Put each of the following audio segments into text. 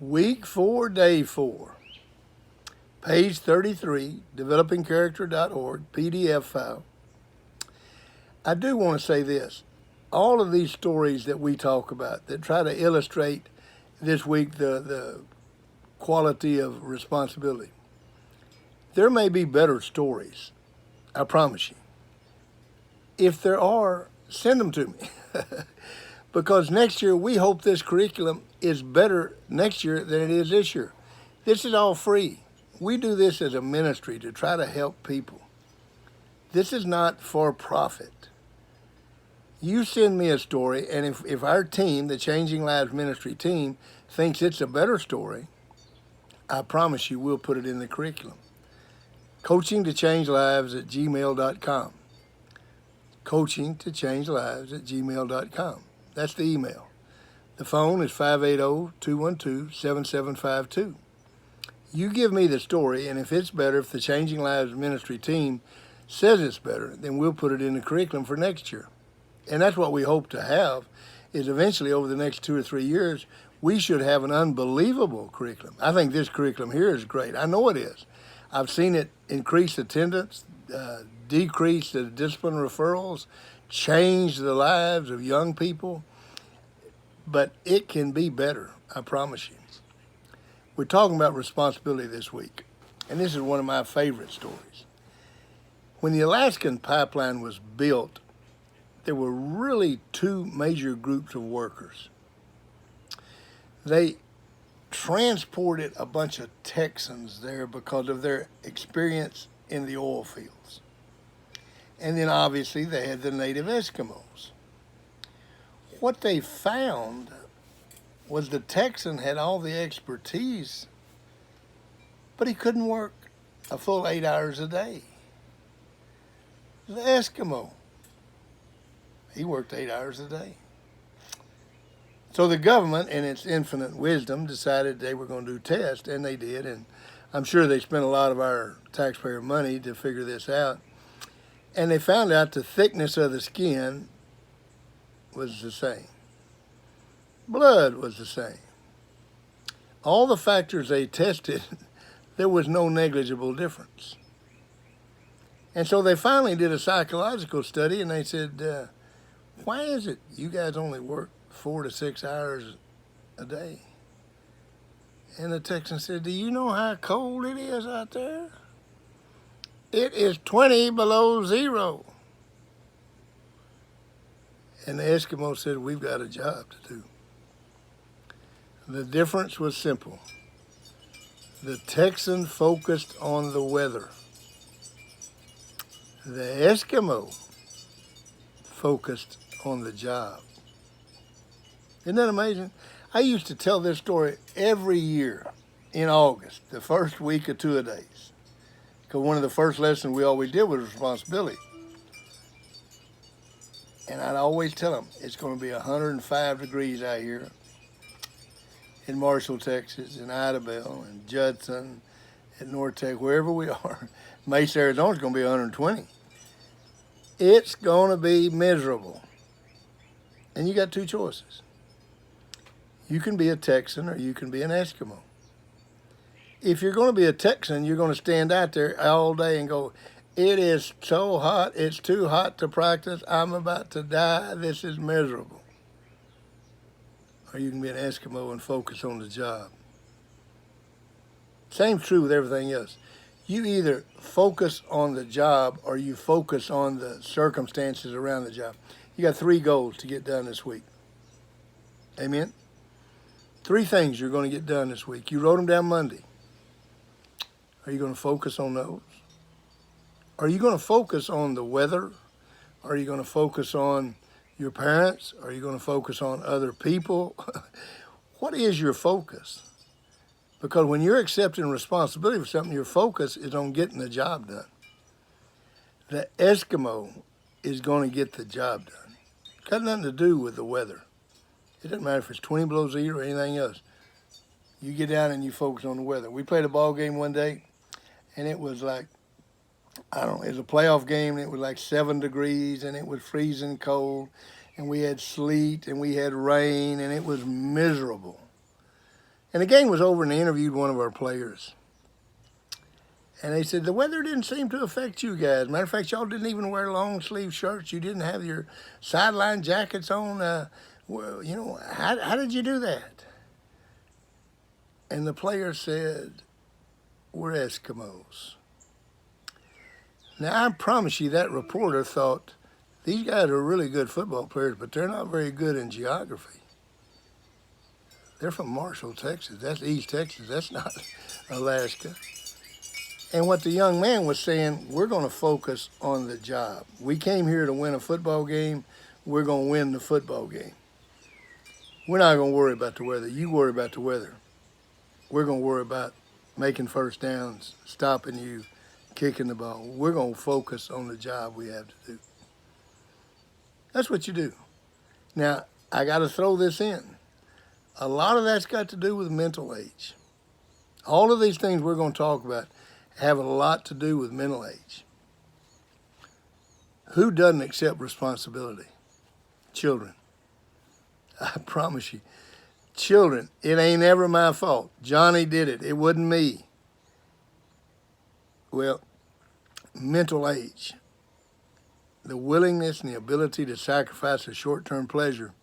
Week 4, Day 4, page 33, developingcharacter.org, PDF file. I do want to say this. All of these stories that we talk about that try to illustrate this week the quality of responsibility, there may be better stories, I promise you. If there are, send them to me. Because next year, we hope this curriculum is better next year than it is this year. This is all free. We do this as a ministry to try to help people. This is not for profit. You send me a story, and if our team, the Changing Lives Ministry team, thinks it's a better story, I promise you we'll put it in the curriculum. coachingtochange.lives@gmail.com. coachingtochange.lives@gmail.com. That's the email. The phone is 580-212-7752. You give me the story, and if it's better, if the Changing Lives Ministry team says it's better, then we'll put it in the curriculum for next year. And that's what we hope to have, is eventually over the next 2 or 3 years, we should have an unbelievable curriculum. I think this curriculum here is great. I know it is. I've seen it increase attendance, decrease the discipline referrals, change the lives of young people, but it can be better, I promise you. We're talking about responsibility this week, and this is one of my favorite stories. When the Alaskan pipeline was built, there were really two major groups of workers. They transported a bunch of Texans there because of their experience in the oil fields. And then obviously they had the native Eskimos. What they found was the Texan had all the expertise, but he couldn't work a full 8 hours a day. The Eskimo, he worked 8 hours a day. So the government, in its infinite wisdom, decided they were going to do tests, and they did. And I'm sure they spent a lot of our taxpayer money to figure this out. And they found out the thickness of the skin was the same. Blood was the same. All the factors they tested, there was no negligible difference. And so they finally did a psychological study, and they said, why is it you guys only work 4 to 6 hours a day? And the Texan said, do you know how cold it is out there? It is 20 below zero. And the Eskimo said, we've got a job to do. The difference was simple. The Texan focused on the weather. The Eskimo focused on the job. Isn't that amazing? I used to tell this story every year in August, the first week of two-a-days. Because one of the first lessons we always did was responsibility. And I'd always tell them, it's going to be 105 degrees out here in Marshall, Texas, in Idabel, in Judson, in North Texas, wherever we are. Mesa, Arizona is going to be 120. It's going to be miserable. And you got two choices. You can be a Texan or you can be an Eskimo. If you're going to be a Texan, you're going to stand out there all day and go, it is so hot, it's too hot to practice, I'm about to die, this is miserable. Or you can be an Eskimo and focus on the job. Same true with everything else. You either focus on the job or you focus on the circumstances around the job. You got 3 goals to get done this week. Amen? 3 things you're going to get done this week. You wrote them down Monday. Are you going to focus on those? Are you going to focus on the weather? Are you going to focus on your parents? Are you going to focus on other people? What is your focus? Because when you're accepting responsibility for something, your focus is on getting the job done. The Eskimo is going to get the job done. It's got nothing to do with the weather. It doesn't matter if it's 20 below zero or anything else. You get down and you focus on the weather. We played a ball game one day, and it was like, I don't know, it was a playoff game, and it was like 7 degrees, and it was freezing cold, and we had sleet, and we had rain, and it was miserable. And the game was over, and they interviewed one of our players. And they said, the weather didn't seem to affect you guys. Matter of fact, y'all didn't even wear long sleeve shirts. You didn't have your sideline jackets on. Well, you know, how did you do that? And the player said, we're Eskimos. Now, I promise you that reporter thought, these guys are really good football players, but they're not very good in geography. They're from Marshall, Texas. That's East Texas. That's not Alaska. And what the young man was saying, we're going to focus on the job. We came here to win a football game. We're going to win the football game. We're not going to worry about the weather. You worry about the weather. We're going to worry about making first downs, stopping you, kicking the ball. We're going to focus on the job we have to do. That's what you do. Now, I got to throw this in. A lot of that's got to do with mental age. All of these things we're going to talk about have a lot to do with mental age. Who doesn't accept responsibility? Children. I promise you. Children, it ain't ever my fault. Johnny did it. It wasn't me. Well, mental age. The willingness and the ability to sacrifice a short-term pleasure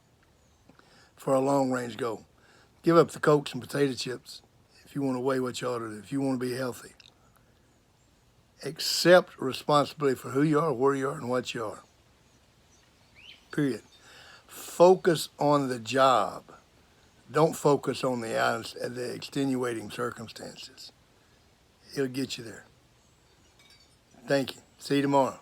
for a long-range goal. Give up the Cokes and potato chips if you want to weigh what you ought to do, if you want to be healthy. Accept responsibility for who you are, where you are, and what you are. Period. Focus on the job. Don't focus on the extenuating circumstances. It'll get you there. Thank you. See you tomorrow.